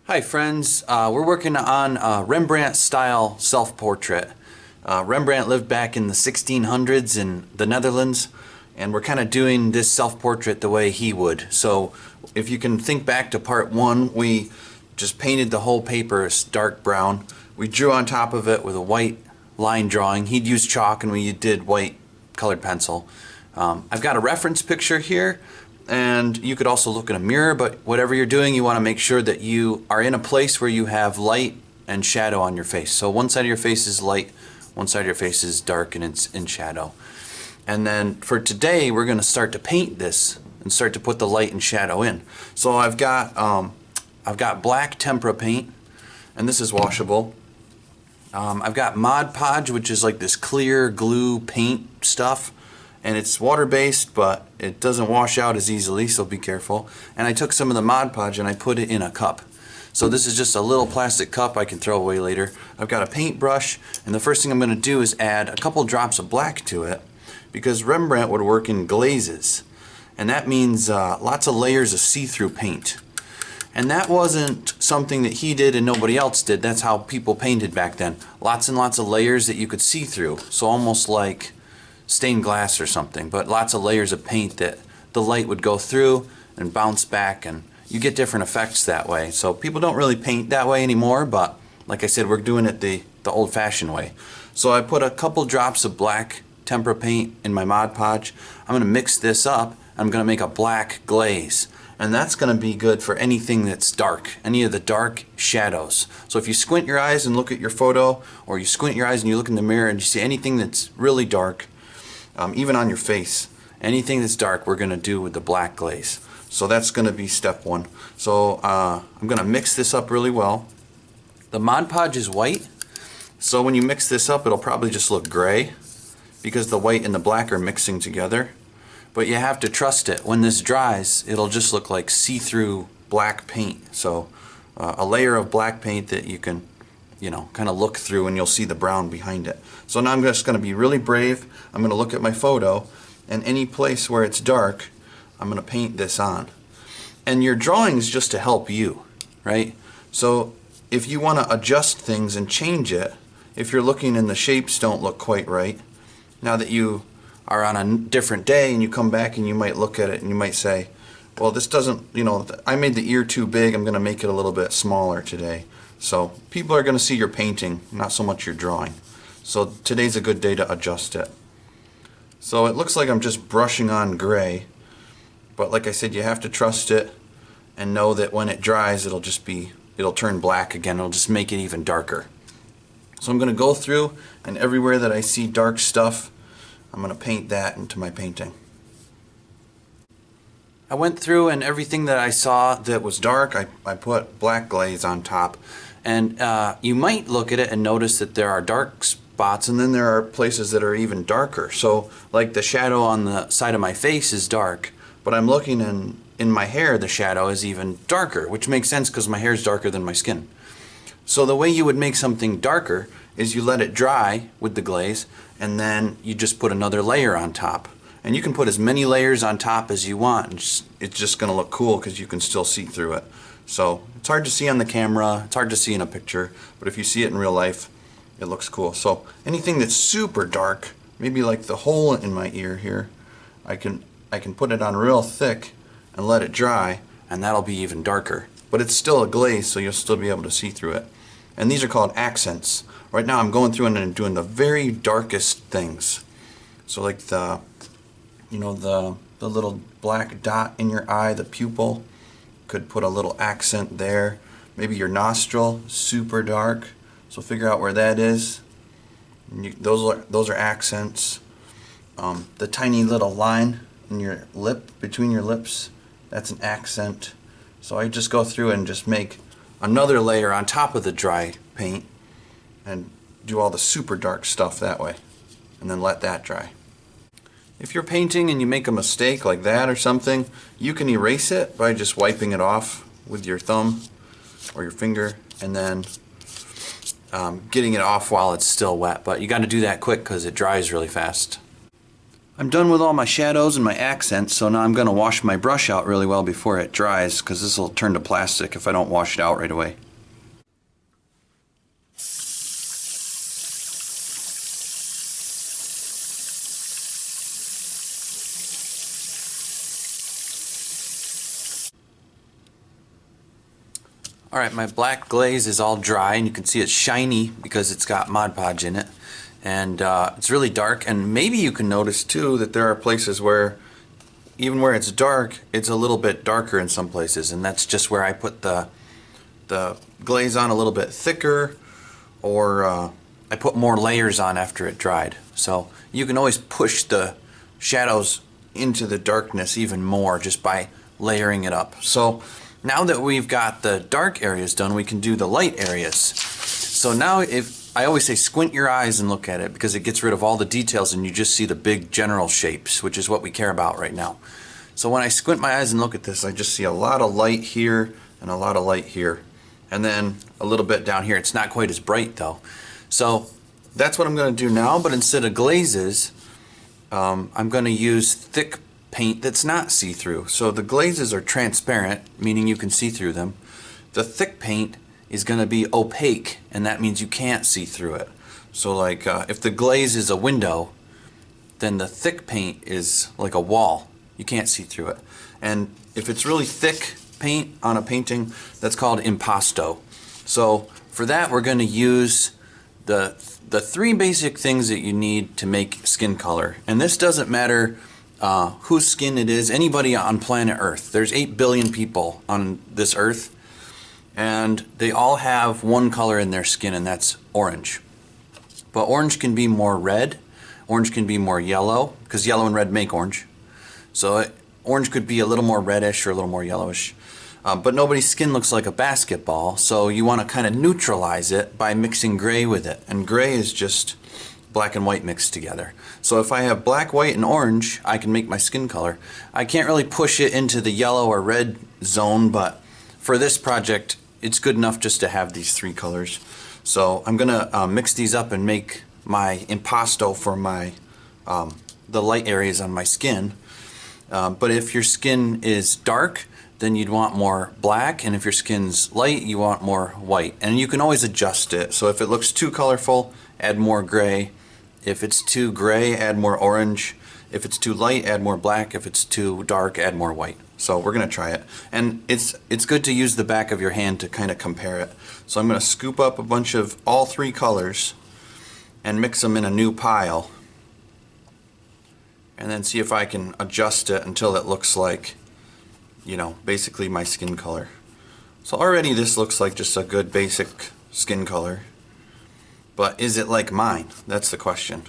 Hi friends, we're working on a Rembrandt style self-portrait. Rembrandt lived back in the 1600s in the Netherlands, and we're kind of doing this self-portrait the way he would. So if you can think back to part one, we just painted the whole paper dark brown. We drew on top of it with a white line drawing. He'd use chalk and we did white colored pencil. I've got a reference picture here, and you could also look in a mirror, but whatever you're doing, you want to make sure that you are in a place where you have light and shadow on your face. So one side of your face is light, one side of your face is dark and it's in shadow. And then for today, we're going to start to paint this and start to put the light and shadow in. So I've got black tempera paint, and this is washable. I've got Mod Podge, which is like this clear glue paint stuff, and it's water-based, but it doesn't wash out as easily, so be careful. And I took some of the Mod Podge and I put it in a cup. So this is just a little plastic cup I can throw away later. I've got a paintbrush, and the first thing I'm going to do is add a couple drops of black to it, because Rembrandt would work in glazes, and that means lots of layers of see-through paint. And that wasn't something that he did and nobody else did. That's how people painted back then. Lots and lots of layers that you could see through. So almost like stained glass or something, but lots of layers of paint that the light would go through and bounce back, and you get different effects that way. So people don't really paint that way anymore, but like I said, we're doing it the old-fashioned way. So I put a couple drops of black tempera paint in my Mod Podge. I'm going to mix this up. I'm going to make a black glaze, and that's going to be good for anything that's dark, any of the dark shadows. So if you squint your eyes and look at your photo, or you squint your eyes and you look in the mirror and you see anything that's really dark, even on your face, anything that's dark, we're going to do with the black glaze. So that's going to be step one. So I'm going to mix this up really well. The Mod Podge is white, so when you mix this up, it'll probably just look gray because the white and the black are mixing together. But you have to trust it. When this dries, it'll just look like see-through black paint. So a layer of black paint that you can, kind of look through, and you'll see the brown behind it. So now I'm just going to be really brave. I'm going to look at my photo, and any place where it's dark, I'm going to paint this on. And your drawing is just to help you, right? So if you want to adjust things and change it, if you're looking and the shapes don't look quite right, now that you are on a different day and you come back and you might look at it and you might say, well, this doesn't, I made the ear too big, I'm going to make it a little bit smaller today. So people are going to see your painting, not so much your drawing. So today's a good day to adjust it. So it looks like I'm just brushing on gray, but like I said, you have to trust it and know that when it dries, it'll turn black again. It'll just make it even darker. So I'm going to go through, and everywhere that I see dark stuff, I'm going to paint that into my painting. I went through, and everything that I saw that was dark, I put black glaze on top. And you might look at it and notice that there are dark spots, and then there are places that are even darker. So like the shadow on the side of my face is dark, but I'm looking in my hair, the shadow is even darker, which makes sense because my hair is darker than my skin. So the way you would make something darker is you let it dry with the glaze, and then you just put another layer on top. And you can put as many layers on top as you want, and it's just going to look cool because you can still see through it. So it's hard to see on the camera, it's hard to see in a picture, but if you see it in real life, it looks cool. So anything that's super dark, maybe like the hole in my ear here, I can put it on real thick and let it dry, and that'll be even darker. But it's still a glaze, so you'll still be able to see through it. And these are called accents. Right now I'm going through and I'm doing the very darkest things. So like the little black dot in your eye, the pupil, could put a little accent there. Maybe your nostril, super dark, so figure out where that is. Those are accents. The tiny little line in your lip, between your lips, that's an accent. So I just go through and just make another layer on top of the dry paint and do all the super dark stuff that way, and then let that dry. If you're painting and you make a mistake like that or something, you can erase it by just wiping it off with your thumb or your finger, and then getting it off while it's still wet. But you got to do that quick because it dries really fast. I'm done with all my shadows and my accents, so now I'm going to wash my brush out really well before it dries, because this will turn to plastic if I don't wash it out right away. Alright, my black glaze is all dry, and you can see it's shiny because it's got Mod Podge in it. And it's really dark, and maybe you can notice too that there are places where, even where it's dark, it's a little bit darker in some places, and that's just where I put the glaze on a little bit thicker, or I put more layers on after it dried. So you can always push the shadows into the darkness even more just by layering it up. So now that we've got the dark areas done, we can do the light areas. So now, if I always say squint your eyes and look at it, because it gets rid of all the details and you just see the big general shapes, which is what we care about right now. So when I squint my eyes and look at this, I just see a lot of light here and a lot of light here, and then a little bit down here. It's not quite as bright though. So that's what I'm going to do now, but instead of glazes, I'm going to use thick paint that's not see-through. So the glazes are transparent, meaning you can see through them. The thick paint is going to be opaque, and that means you can't see through it. So like if the glaze is a window, then the thick paint is like a wall. You can't see through it. And if it's really thick paint on a painting, that's called impasto. So for that, we're going to use the three basic things that you need to make skin color. And this doesn't matter whose skin it is, anybody on planet Earth. There's 8 billion people on this Earth, and they all have one color in their skin, and that's orange. But orange can be more red, orange can be more yellow, because yellow and red make orange. So orange could be a little more reddish or a little more yellowish. But nobody's skin looks like a basketball, so you want to kind of neutralize it by mixing gray with it. And gray is just black and white mixed together. So if I have black, white, and orange, I can make my skin color. I can't really push it into the yellow or red zone, but for this project, it's good enough just to have these three colors. So I'm gonna mix these up and make my impasto for my the light areas on my skin. But if your skin is dark, then you'd want more black, and if your skin's light, you want more white. And you can always adjust it. So if it looks too colorful, add more gray. If it's too gray, add more orange. If it's too light, add more black. If it's too dark, add more white. So we're going to try it. And it's good to use the back of your hand to kind of compare it. So I'm going to scoop up a bunch of all three colors and mix them in a new pile. And then see if I can adjust it until it looks like, you know, basically my skin color. So already this looks like just a good basic skin color. But is it like mine? That's the question.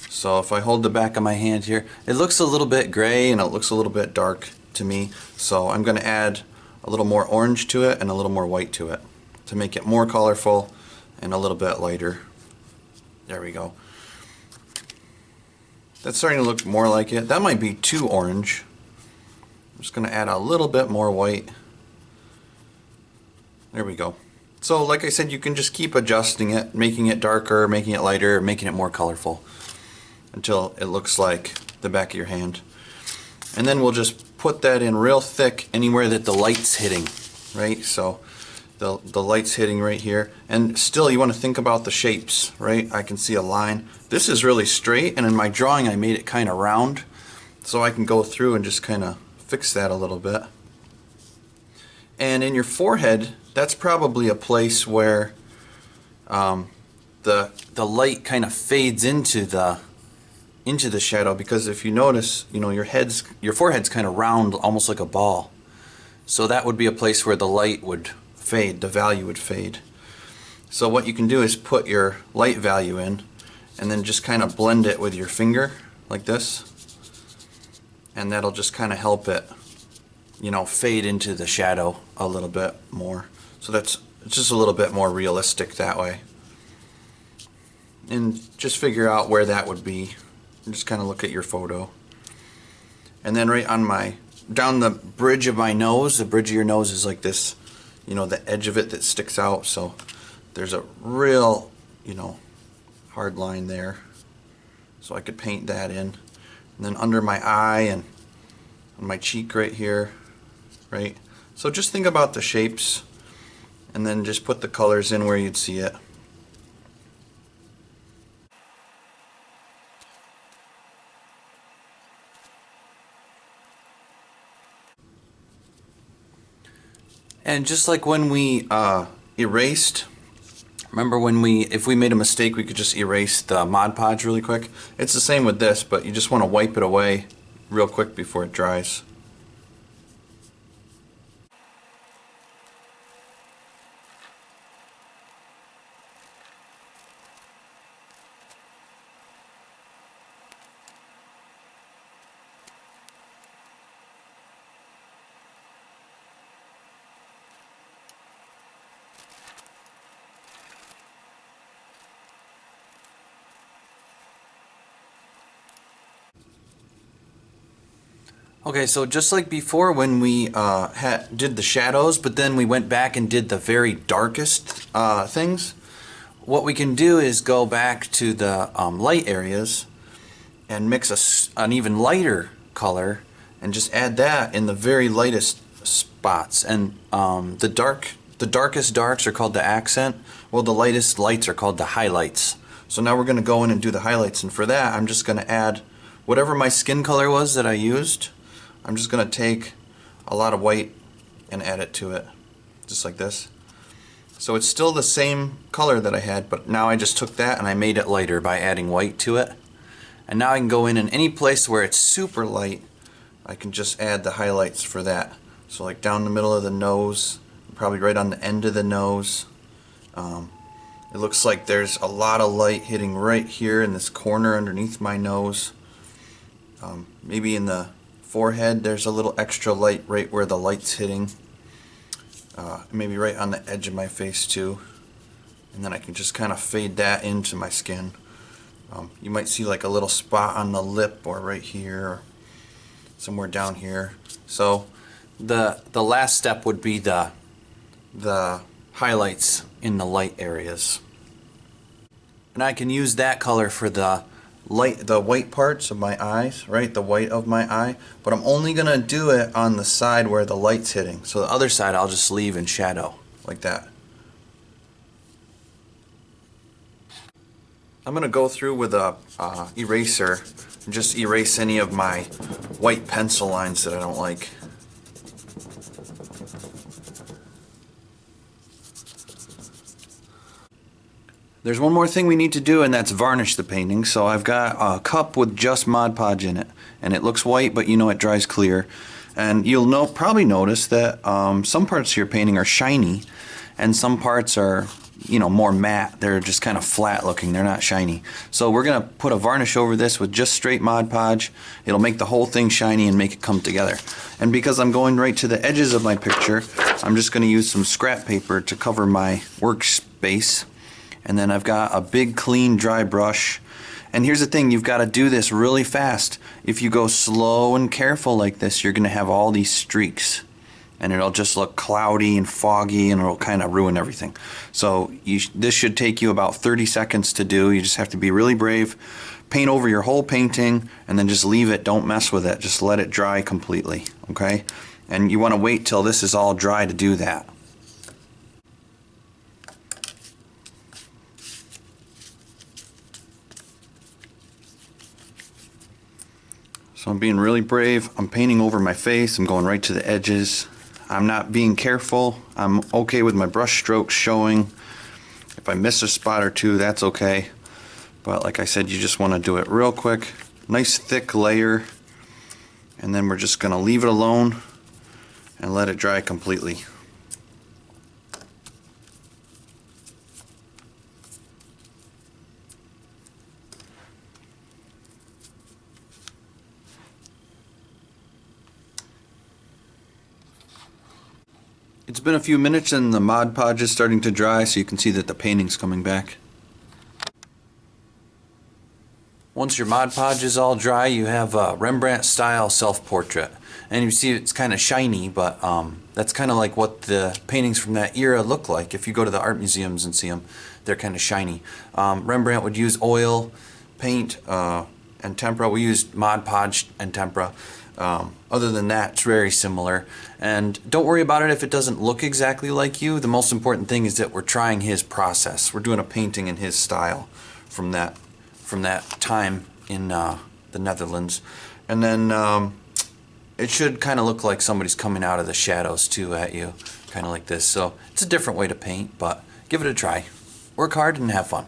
So if I hold the back of my hand here, it looks a little bit gray and it looks a little bit dark to me. So I'm going to add a little more orange to it and a little more white to it to make it more colorful and a little bit lighter. There we go. That's starting to look more like it. That might be too orange. I'm just going to add a little bit more white. There we go. So like I said, you can just keep adjusting it, making it darker, making it lighter, making it more colorful until it looks like the back of your hand. And then we'll just put that in real thick anywhere that the light's hitting, right? So the light's hitting right here. And still you want to think about the shapes, right? I can see a line. This is really straight, and in my drawing I made it kind of round, so I can go through and just kind of fix that a little bit. And in your forehead, that's probably a place where the light kind of fades into the shadow, because if you notice, you know, your forehead's kind of round, almost like a ball. So that would be a place where the light would fade, the value would fade. So what you can do is put your light value in and then just kind of blend it with your finger like this, and that'll just kind of help it, you know, fade into the shadow a little bit more. So it's just a little bit more realistic that way. And just figure out where that would be. And just kind of look at your photo. And then right on down the bridge of my nose, the bridge of your nose is like this, you know, the edge of it that sticks out. So there's a real, you know, hard line there. So I could paint that in. and then under my eye and on my cheek right here, right? So just think about the shapes and then just put the colors in where you'd see it. And just like when we erased, remember when if we made a mistake, we could just erase the Mod Podge really quick? It's the same with this, but you just want to wipe it away real quick before it dries. Okay, so just like before when we did the shadows, but then we went back and did the very darkest things, what we can do is go back to the light areas and mix an even lighter color and just add that in the very lightest spots. And the darkest darks are called the accent, while the lightest lights are called the highlights. So now we're going to go in and do the highlights, and for that I'm just going to add whatever my skin color was that I used. I'm just going to take a lot of white and add it to it, just like this. So it's still the same color that I had, but now I just took that and I made it lighter by adding white to it. And now I can go in and any place where it's super light, I can just add the highlights for that. So like down the middle of the nose, probably right on the end of the nose. It looks like there's a lot of light hitting right here in this corner underneath my nose. Maybe in the forehead there's a little extra light right where the light's hitting. Maybe right on the edge of my face too. And then I can just kind of fade that into my skin. You might see like a little spot on the lip or right here or somewhere down here. So the last step would be the highlights in the light areas. And I can use that color for the white parts of my eyes, right? The white of my eye. But I'm only gonna do it on the side where the light's hitting. So the other side I'll just leave in shadow, like that. I'm gonna go through with a eraser and just erase any of my white pencil lines that I don't like. There's one more thing we need to do, and that's varnish the painting. So I've got a cup with just Mod Podge in it, and it looks white, but you know it dries clear. And you'll probably notice that some parts of your painting are shiny, and some parts are, more matte. They're just kind of flat looking. They're not shiny. So we're gonna put a varnish over this with just straight Mod Podge. It'll make the whole thing shiny and make it come together. And because I'm going right to the edges of my picture, I'm just gonna use some scrap paper to cover my workspace. And then I've got a big clean dry brush. And here's the thing, you've got to do this really fast. If you go slow and careful like this, you're going to have all these streaks. And it'll just look cloudy and foggy, and it'll kind of ruin everything. So this should take you about 30 seconds to do. You just have to be really brave. Paint over your whole painting and then just leave it. Don't mess with it. Just let it dry completely. Okay? And you want to wait till this is all dry to do that. So I'm being really brave. I'm painting over my face. I'm going right to the edges. I'm not being careful. I'm okay with my brush strokes showing. If I miss a spot or two, that's okay. But like I said, you just want to do it real quick. Nice thick layer. And then we're just going to leave it alone and let it dry completely. It's been a few minutes and the Mod Podge is starting to dry, so you can see that the painting's coming back. Once your Mod Podge is all dry, you have a Rembrandt style self-portrait. And you see it's kind of shiny, but that's kind of like what the paintings from that era look like. If you go to the art museums and see them, they're kind of shiny. Rembrandt would use oil, paint, and tempera. We used Mod Podge and tempera. Other than that, it's very similar. And don't worry about it if it doesn't look exactly like you. The most important thing is that we're trying his process. We're doing a painting in his style from that time in the Netherlands. And then it should kind of look like somebody's coming out of the shadows too at you, kind of like this. So it's a different way to paint, but give it a try. Work hard and have fun.